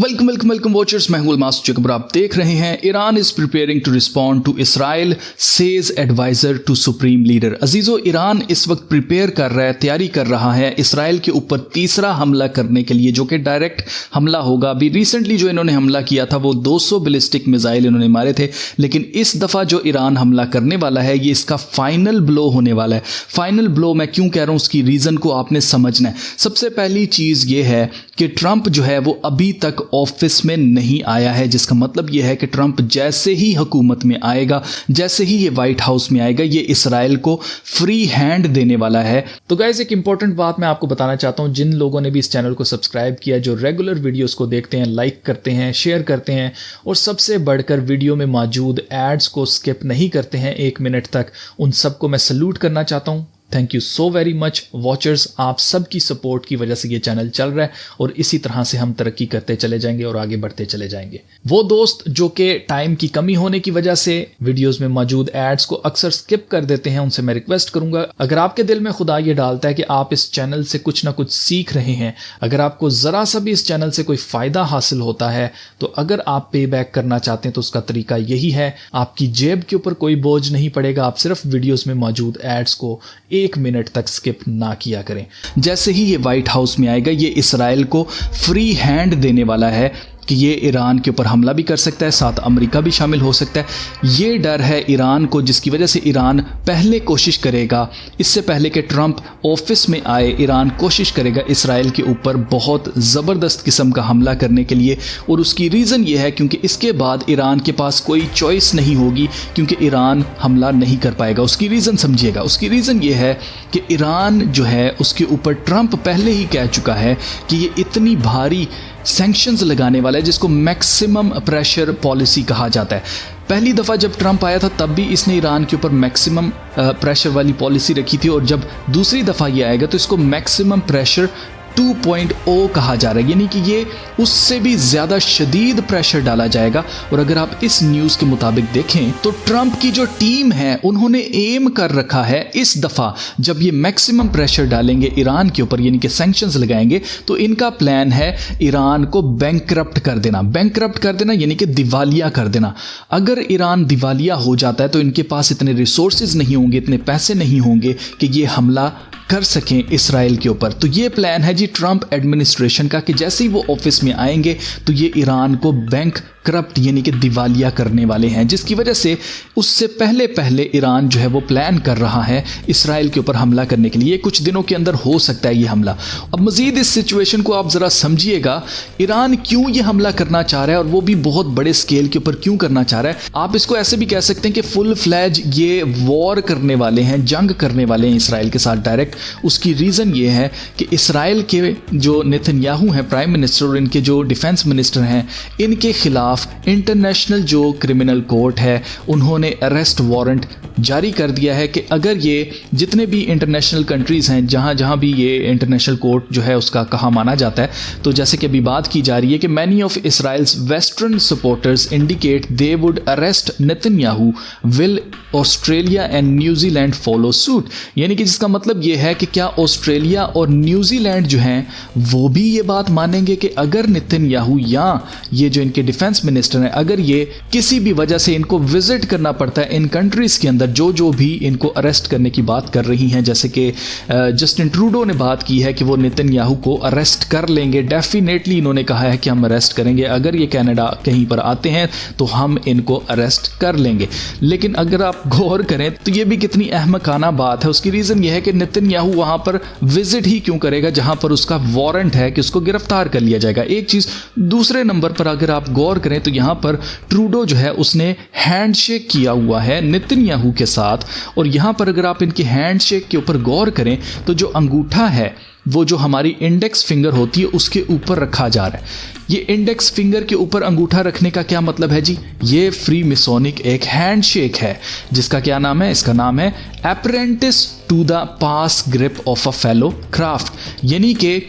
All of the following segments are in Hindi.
वेलकम वेलकम वेलकम वॉचर्स, मैं हूं अल्मास जकबर। आप देख रहे हैं Iran is preparing to respond to Israel says adviser to supreme leader. अजीजो, ईरान इस वक्त प्रिपेयर कर रहा है, तैयारी कर रहा है इसराइल के ऊपर तीसरा हमला करने के लिए, जो कि डायरेक्ट हमला होगा। अभी रिसेंटली जो इन्होंने हमला किया था वो 200 बैलिस्टिक मिसाइल इन्होंने मारे थे, लेकिन इस दफ़ा जो ईरान हमला करने वाला है ये इसका फाइनल ब्लो होने वाला है। फाइनल ब्लो मैं क्यों कह रहा हूँ, उसकी रीज़न को आपने समझना है। सबसे पहली चीज़ ये है कि ट्रंप जो है वो अभी तक ऑफिस में नहीं आया है, जिसका मतलब यह है कि ट्रंप जैसे ही हुकूमत में आएगा, जैसे ही ये वाइट हाउस में आएगा, ये इसराइल को फ्री हैंड देने वाला है। तो गाइस, एक इंपॉर्टेंट बात मैं आपको बताना चाहता हूं। जिन लोगों ने भी इस चैनल को सब्सक्राइब किया, जो रेगुलर वीडियोस को देखते हैं, लाइक करते हैं, शेयर करते हैं और सबसे बढ़कर वीडियो में मौजूद एड्स को स्किप नहीं करते हैं 1 मिनट तक, उन सबको मैं सल्यूट करना चाहता हूं। Thank you so very much watchers, आप सबकी सपोर्ट की वजह से ये चैनल चल रहा है और इसी तरह से हम तरक्की करते चले जाएंगे और आगे बढ़ते चले जाएंगे। वो दोस्त जो कि टाइम की कमी होने की वजह से वीडियोस में मौजूद एड्स को अक्सर स्किप कर देते हैं, उनसे मैं रिक्वेस्ट करूंगा, अगर आपके दिल में खुदा ये डालता है कि आप इस चैनल से कुछ ना कुछ सीख रहे हैं, अगर आपको ज़रा सा भी इस चैनल से कोई फ़ायदा हासिल होता है, तो अगर आप पे बैक करना चाहते हैं तो उसका तरीका यही है, आपकी जेब के ऊपर कोई बोझ नहीं पड़ेगा। आप सिर्फ वीडियोज़ में मौजूद एड्स को 1 मिनट तक स्किप ना किया करें। जैसे ही ये वाइट हाउस में आएगा, ये इसराइल को फ्री हैंड देने वाला है कि ये ईरान के ऊपर हमला भी कर सकता है, साथ अमेरिका भी शामिल हो सकता है। ये डर है ईरान को, जिसकी वजह से ईरान पहले कोशिश करेगा, इससे पहले कि ट्रंप ऑफिस में आए, ईरान कोशिश करेगा इसराइल के ऊपर बहुत ज़बरदस्त किस्म का हमला करने के लिए। और उसकी रीज़न ये है क्योंकि इसके बाद ईरान के पास कोई चॉइस नहीं होगी, क्योंकि ईरान हमला नहीं कर पाएगा। उसकी रीज़न समझिएगा, उसकी रीज़न ये है कि ईरान जो है उसके ऊपर ट्रंप पहले ही कह चुका है कि ये इतनी भारी सैंक्शंस लगाने वाला है, जिसको मैक्सिमम प्रेशर पॉलिसी कहा जाता है। पहली दफ़ा जब ट्रंप आया था तब भी इसने ईरान के ऊपर मैक्सिमम प्रेशर वाली पॉलिसी रखी थी, और जब दूसरी दफ़ा ये आएगा तो इसको मैक्सिमम प्रेशर 2.0 कहा जा रहा है, यानी कि ये उससे भी ज़्यादा शदीद प्रेशर डाला जाएगा। और अगर आप इस न्यूज़ के मुताबिक देखें तो ट्रंप की जो टीम है उन्होंने एम कर रखा है इस दफ़ा जब ये मैक्सिमम प्रेशर डालेंगे ईरान के ऊपर, यानी कि सैंक्शंस लगाएंगे, तो इनका प्लान है ईरान को बैंकरप्ट कर देना। बैंकरप्ट कर देना यानी कि दिवालिया कर देना। अगर ईरान दिवालिया हो जाता है तो इनके पास इतने रिसोर्सेज नहीं होंगे, इतने पैसे नहीं होंगे कि ये हमला कर सकें इसराइल के ऊपर। तो ये प्लान है जी ट्रंप एडमिनिस्ट्रेशन का कि जैसे ही वो ऑफिस में आएंगे तो ये ईरान को बैंक करप्ट यानी कि दिवालिया करने वाले हैं, जिसकी वजह से उससे पहले पहले ईरान जो है वो प्लान कर रहा है इसराइल के ऊपर हमला करने के लिए। कुछ दिनों के अंदर हो सकता है ये हमला। अब मजीद इस सिचुएशन को आप ज़रा समझिएगा, ईरान क्यों ये हमला करना चाह रहा है और वो भी बहुत बड़े स्केल के ऊपर क्यों करना चाह रहा है। आप इसको ऐसे भी कह सकते हैं कि फुल फ्लैज ये वॉर करने वाले हैं, जंग करने वाले हैं इसराइल के साथ डायरेक्ट। उसकी रीज़न ये है कि इसराइल के जो नेतन्याहू हैं प्राइम मिनिस्टर और इनके जो डिफेंस मिनिस्टर हैं, इनके खिलाफ इंटरनेशनल जो क्रिमिनल कोर्ट है उन्होंने अरेस्ट वारंट जारी कर दिया है कि अगर ये जितने भी इंटरनेशनल कंट्रीज़ हैं जहाँ जहाँ भी ये इंटरनेशनल कोर्ट जो है उसका कहा माना जाता है, तो जैसे कि अभी बात की जा रही है कि many of Israel's western supporters indicate they would arrest Netanyahu, will Australia and New Zealand follow suit. यानी कि जिसका मतलब ये है कि क्या ऑस्ट्रेलिया और न्यूजीलैंड जो हैं वो भी ये बात मानेंगे कि अगर नेतन्याहू या ये जो इनके डिफेंस मिनिस्टर हैं, अगर ये किसी भी वजह से इनको विजिट करना पड़ता है इन कंट्रीज़ के अंदर जो भी इनको अरेस्ट करने की बात कर रही हैं, जैसे कि जस्टिन ट्रूडो ने बात की है कि वो नेतन्याहू को अरेस्ट कर लेंगे, डेफिनेटली इन्होंने कहा है कि हम अरेस्ट करेंगे, अगर ये कनाडा कहीं पर आते हैं तो हम इनको अरेस्ट कर लेंगे। लेकिन अगर आप गौर करें तो ये भी कितनी अहमकाना बात है। उसकी रीज़न ये है कि नेतन्याहू वहाँ पर विजिट ही क्यों करेगा जहाँ पर उसका वारंट है कि उसको गिरफ्तार कर लिया जाएगा। एक चीज़। दूसरे नंबर पर अगर आप गौर करें तो यहाँ पर ट्रूडो जो है उसने हैंडशेक किया हुआ है नेतन्याहू के साथ, और यहाँ पर अगर आप इनके हैंडशेक के ऊपर गौर करें तो जो अंगूठा है वो जो हमारी इंडेक्स फिंगर होती है उसके ऊपर रखा जा रहा है। ये इंडेक्स फिंगर के ऊपर अंगूठा रखने का क्या मतलब है जी? ये फ्री मिसोनिक एक हैंडशेक है, जिसका क्या नाम है? इसका नाम है apprentice to the pass grip of a fellow craft. यानी कि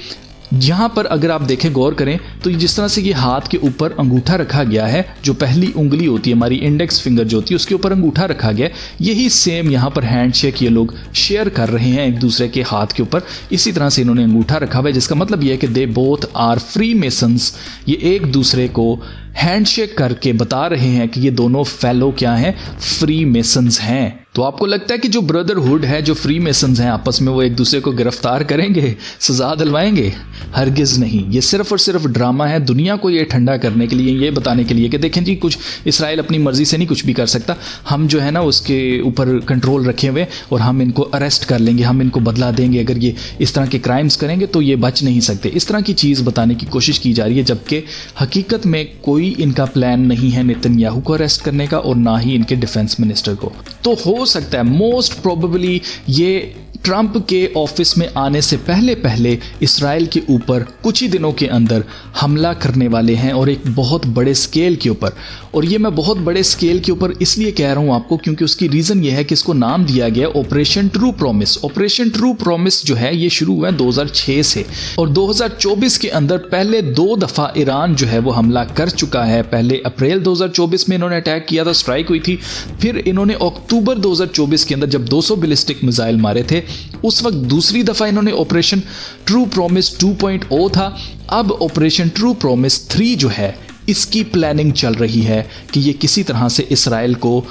यहाँ पर अगर आप देखें, गौर करें तो जिस तरह से ये हाथ के ऊपर अंगूठा रखा गया है, जो पहली उंगली होती है हमारी इंडेक्स फिंगर जो होती है उसके ऊपर अंगूठा रखा गया, यही सेम यहाँ पर हैंडशेक ये लोग शेयर कर रहे हैं एक दूसरे के हाथ के ऊपर। इसी तरह से इन्होंने अंगूठा रखा हुआ है, जिसका मतलब ये है कि they both are free masons. ये एक दूसरे को हैंडशेक करके बता रहे हैं कि ये दोनों फेलो क्या हैं, फ्री मेसन्स हैं। तो आपको लगता है कि जो ब्रदरहुड है, जो फ्री मेसन्स हैं आपस में, वो एक दूसरे को गिरफ्तार करेंगे, सजा दिलवाएंगे? हरगिज़ नहीं। ये सिर्फ और सिर्फ ड्रामा है, दुनिया को ये ठंडा करने के लिए, ये बताने के लिए कि देखें जी, कुछ इसराइल अपनी मर्जी से नहीं कुछ भी कर सकता, हम जो है ना उसके ऊपर कंट्रोल रखे हुए और हम इनको अरेस्ट कर लेंगे, हम इनको बदला देंगे, अगर ये इस तरह के क्राइम्स करेंगे तो ये बच नहीं सकते। इस तरह की चीज़ बताने की कोशिश की जा रही है, जबकि हकीकत में कोई इनका प्लान नहीं है नेतन्याहू को अरेस्ट करने का और ना ही इनके डिफेंस मिनिस्टर को। तो हो सकता है मोस्ट प्रोबेबली ये ट्रंप के ऑफिस में आने से पहले पहले इसराइल के ऊपर कुछ ही दिनों के अंदर हमला करने वाले हैं, और एक बहुत बड़े स्केल के ऊपर। और ये मैं बहुत बड़े स्केल के ऊपर इसलिए कह रहा हूं आपको क्योंकि उसकी रीज़न ये है कि इसको नाम दिया गया operation true promise. Operation true promise जो है ये शुरू हुआ है 2006 से, और 2024 के अंदर पहले 2 दफ़ा ईरान जो है वो हमला कर चुका है। पहले अप्रैल 2024 में इन्होंने अटैक किया था, स्ट्राइक हुई थी। फिर इन्होंने अक्टूबर 2024 के अंदर जब 200 बैलिस्टिक मिसाइल मारे थे, उस वक्त दूसरी दफ़ा इन्होंने ऑपरेशन ट्रू प्रॉमिस 2.0 था। अब ऑपरेशन ट्रू प्रॉमिस 3 जो है, इसकी प्लानिंग चल रही है कि ये किसी तरह से इसराइल को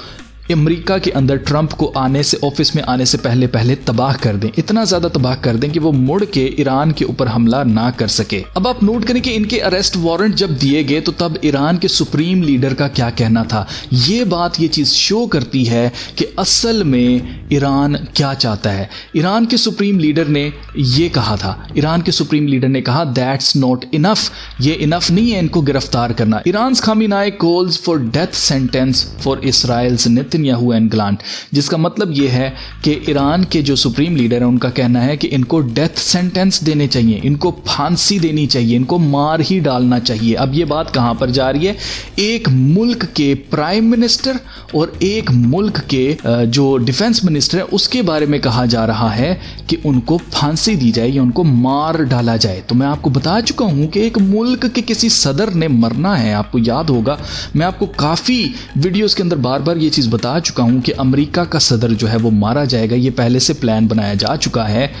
अमेरिका के अंदर ट्रंप को आने से, ऑफिस में आने से पहले पहले तबाह कर दें, इतना ज़्यादा तबाह कर दें कि वो मुड़ के ईरान के ऊपर हमला ना कर सके। अब आप नोट करें कि इनके अरेस्ट वारंट जब दिए गए तो तब ईरान के सुप्रीम लीडर का क्या कहना था। ये बात ये चीज़ शो करती है कि असल में ईरान क्या चाहता है। ईरान के सुप्रीम लीडर ने ये कहा था, ईरान के सुप्रीम लीडर ने कहा दैट्स नॉट इनफ, ये इनफ नहीं है इनको गिरफ्तार करना। Iran Khamenei calls for death sentence for Israel's Netanyahu and ग्लांट, जिसका मतलब ये है कि ईरान के जो सुप्रीम लीडर हैं उनका कहना है कि इनको डेथ सेंटेंस देने चाहिए, इनको फांसी देनी चाहिए, इनको मार ही डालना चाहिए। अब ये बात कहाँ पर जा रही है? एक मुल्क के प्राइम मिनिस्टर और एक मुल्क के जो डिफेंस मिनिस्टर है उसके बारे में कहा जा रहा है कि उनको फांसी दी जाए या उनको मार डाला जाए। तो मैं आपको बता चुका हूं कि एक मुल्क के किसी सदर ने मरना है। आपको याद होगा, मैं आपको काफ़ी वीडियोस के अंदर बार बार ये चीज़ बता चुका हूं कि अमेरिका का सदर जो है वो मारा जाएगा। ये पहले से प्लान बनाया जा चुका है,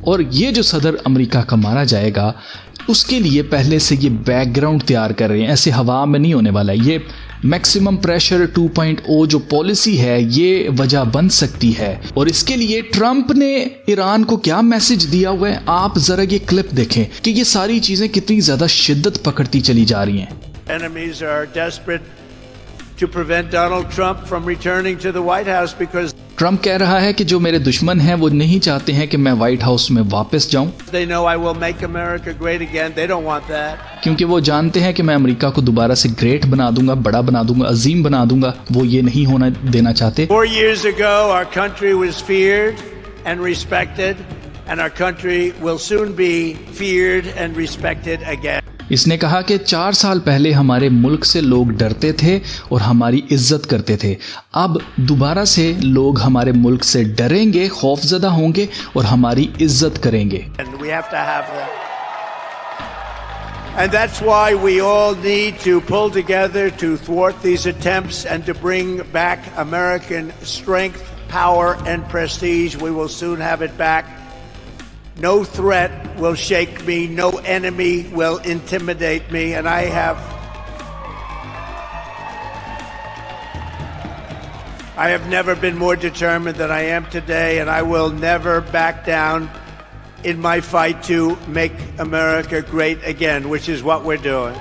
और ये जो सदर अमेरिका का मारा जाएगा उसके लिए पहले से ये बैकग्राउंड तैयार कर रहे हैं, ऐसे हवा में नहीं होने वाला। ये मैक्सिमम प्रेशर 2.0 जो पॉलिसी है ये वजह बन सकती है। और इसके लिए ट्रंप ने ईरान को क्या मैसेज दिया हुआ है, आप जरा ये क्लिप देखें कि ये सारी चीजें कितनी ज्यादा शिद्दत पकड़ती चली जा रही हैं। Enemies are desperate to prevent Donald Trump from returning to the White House because Trump कह रहा है कि जो मेरे दुश्मन हैं वो नहीं चाहते हैं कि मैं व्हाइट हाउस में वापस जाऊं, they know I will make America great again. They don't want that. क्योंकि वो जानते हैं कि मैं अमेरिका को दोबारा से ग्रेट बना दूंगा, बड़ा बना दूंगा, अजीम बना दूंगा। वो ये नहीं होना देना चाहते। 4 years ago, our country was feared and respected, and our country will soon be feared and respected again. इसने कहा कि 4 साल पहले हमारे मुल्क से लोग डरते थे और हमारी इज्जत करते थे। अब दोबारा से लोग हमारे मुल्क से डरेंगे, खौफजदा होंगे और हमारी इज्जत करेंगे। And we have to have that. And that's why we all need to pull together to thwart these attempts and to bring back American strength, power, and prestige. We will soon have it back. No threat will shake me. No enemy will intimidate me. And I have never been more determined than I am today, and I will never back down in my fight to make America great again, which is what we're doing.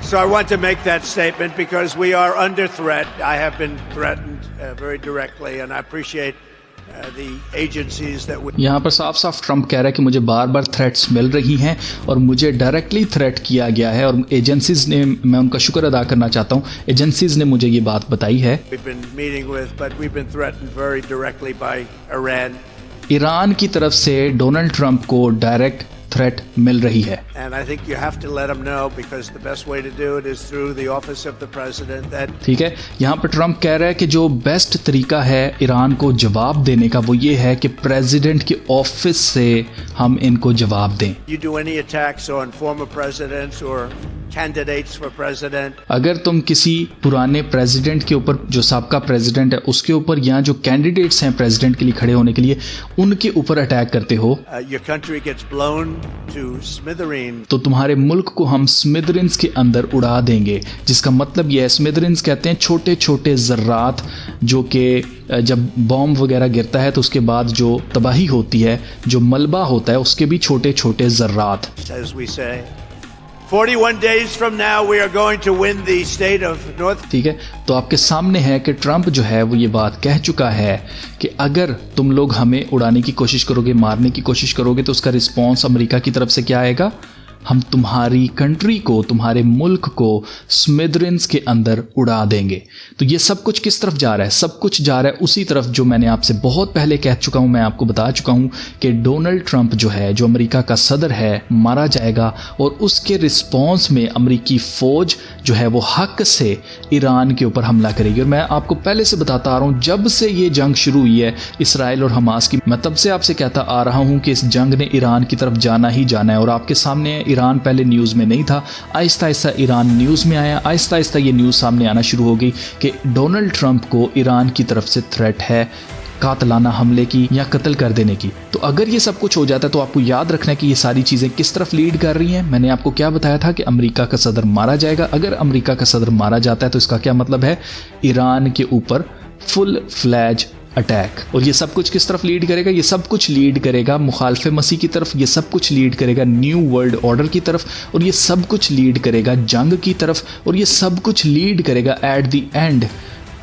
So I want to make that statement because we are under threat. I have been threatened very directly, and I appreciate the agencies that we... यहाँ पर साफ साफ ट्रंप कह रहा है कि मुझे बार बार थ्रेट्स मिल रही हैं और मुझे डायरेक्टली थ्रेट किया गया है, और एजेंसीज ने, मैं उनका शुक्र अदा करना चाहता हूँ, एजेंसीज ने मुझे ये बात बताई है। We've been meeting with, but we've been threatened very directly by Iran. Iran की तरफ से डोनाल्ड ट्रंप को डायरेक्ट थ्रेट मिल रही है। And I think you have to let them know, because the best way to do it is through the office of the president, that ठीक है, यहाँ पर ट्रंप कह रहा है कि जो बेस्ट तरीका है ईरान को जवाब देने का वो ये है कि प्रेसिडेंट के ऑफिस से हम इनको जवाब दें। you do any attacks on former presidents or candidates for president, अगर तुम किसी पुराने प्रेसिडेंट के ऊपर, जो साबका प्रेसिडेंट है उसके ऊपर, या जो कैंडिडेट्स हैं प्रेसिडेंट के लिए खड़े होने के लिए, उनके ऊपर अटैक करते हो your country gets blown to smithereens. तो तुम्हारे मुल्क को हम स्मिथरिन्स के अंदर उड़ा देंगे। जिसका मतलब यह है, स्मिथरिन्स कहते हैं छोटे छोटे ज़र्रात, जो कि जब बॉम्ब वगैरह गिरता है तो उसके बाद जो तबाही होती है, जो मलबा होता है, उसके भी छोटे छोटे ज़र्रात। As we say, 41 days from now we are going to win the state of North. ठीक है, तो आपके सामने है कि ट्रंप जो है वो ये बात कह चुका है कि अगर तुम लोग हमें उड़ाने की कोशिश करोगे, मारने की कोशिश करोगे, तो उसका रिस्पॉन्स अमेरिका की तरफ से क्या आएगा? हम तुम्हारी कंट्री को, तुम्हारे मुल्क को स्मिथरिन्स के अंदर उड़ा देंगे। तो ये सब कुछ किस तरफ जा रहा है? सब कुछ जा रहा है उसी तरफ जो मैंने आपसे बहुत पहले कह चुका हूँ, मैं आपको बता चुका हूँ कि डोनाल्ड ट्रंप जो है, जो अमेरिका का सदर है, मारा जाएगा और उसके रिस्पॉन्स में अमेरिकी फ़ौज जो है वो हक से ईरान के ऊपर हमला करेगी। और मैं आपको पहले से बताता आ रहा हूँ, जब से ये जंग शुरू हुई है इसराइल और हमास की, मैं तब से आपसे कहता आ रहा हूँ कि इस जंग ने ईरान की तरफ जाना ही जाना है। और आपके सामने ईरान पहले न्यूज़ में नहीं था, आहिस्ता आहिस्ता ईरान न्यूज़ में आया, आहिस्ता आहिस्ता ये न्यूज़ सामने आना शुरू हो गई कि डोनाल्ड ट्रंप को ईरान की तरफ से थ्रेट है कातलाना हमले की या कत्ल कर देने की। तो अगर ये सब कुछ हो जाता है तो आपको याद रखना है कि ये सारी चीज़ें किस तरफ लीड कर रही हैं। मैंने आपको क्या बताया था कि अमेरिका का सदर मारा जाएगा। अगर अमेरिका का सदर मारा जाता है तो इसका क्या मतलब है? ईरान के ऊपर फुल फ्लैज अटैक। और ये सब कुछ किस तरफ लीड करेगा? ये सब कुछ लीड करेगा मुखालफ मसीह की तरफ, ये सब कुछ लीड करेगा न्यू वर्ल्ड ऑर्डर की तरफ, और ये सब कुछ लीड करेगा जंग की तरफ, और ये सब कुछ लीड करेगा एट द एंड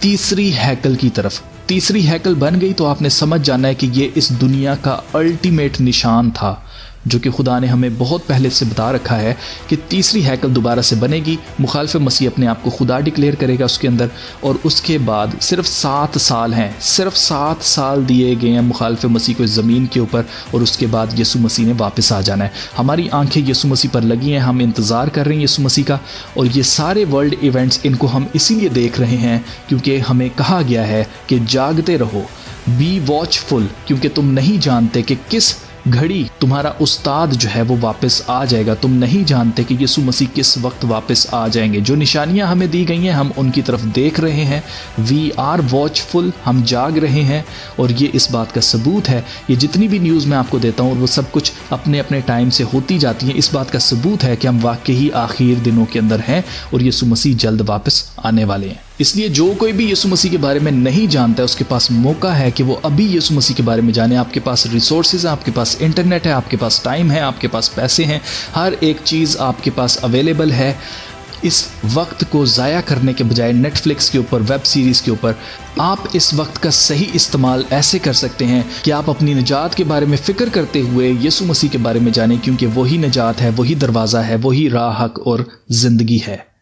तीसरी हैकल की तरफ। तीसरी हैकल बन गई तो आपने समझ जाना है कि ये इस दुनिया का अल्टीमेट निशान था, जो कि खुदा ने हमें बहुत पहले से बता रखा है कि तीसरी हैकल दोबारा से बनेगी। मुखालिफ मसीह अपने आप को खुदा डिक्लेयर करेगा उसके अंदर, और उसके बाद सिर्फ 7 साल हैं, सिर्फ 7 साल दिए गए हैं मुखालिफ मसीह को इस ज़मीन के ऊपर, और उसके बाद यीशु मसीह ने वापस आ जाना है। हमारी आंखें यीशु मसीह पर लगी हैं, हम इंतज़ार कर रहे हैं यीशु मसीह का। और ये सारे वर्ल्ड इवेंट्स, इनको हम इसीलिए देख रहे हैं क्योंकि हमें कहा गया है कि जागते रहो, बी वॉचफुल, क्योंकि तुम नहीं जानते कि किस घड़ी तुम्हारा उस्ताद जो है वो वापस आ जाएगा। तुम नहीं जानते कि यीशु मसीह किस वक्त वापस आ जाएंगे। जो निशानियां हमें दी गई हैं हम उनकी तरफ देख रहे हैं। वी आर वॉचफुल, हम जाग रहे हैं, और ये इस बात का सबूत है। ये जितनी भी न्यूज़ मैं आपको देता हूँ और वो सब कुछ अपने अपने टाइम से होती जाती हैं, इस बात का सबूत है कि हम वाकई ही आखिर दिनों के अंदर हैं और यीशु मसीह जल्द वापस आने वाले हैं। इसलिए जो कोई भी यीशु मसीह के बारे में नहीं जानता है उसके पास मौका है कि वो अभी यीशु मसीह के बारे में जाने। आपके पास रिसोर्सेज हैं, आपके पास इंटरनेट है, आपके पास टाइम है, आपके पास पैसे हैं, हर एक चीज़ आपके पास अवेलेबल है। इस वक्त को ज़ाया करने के बजाय नेटफ्लिक्स के ऊपर, वेब सीरीज़ के ऊपर, आप इस वक्त का सही इस्तेमाल ऐसे कर सकते हैं कि आप अपनी निजात के बारे में फ़िक्र करते हुए यीशु मसीह के बारे में जानें, क्योंकि वही निजात है, वही दरवाज़ा है, वही राह, हक और ज़िंदगी है।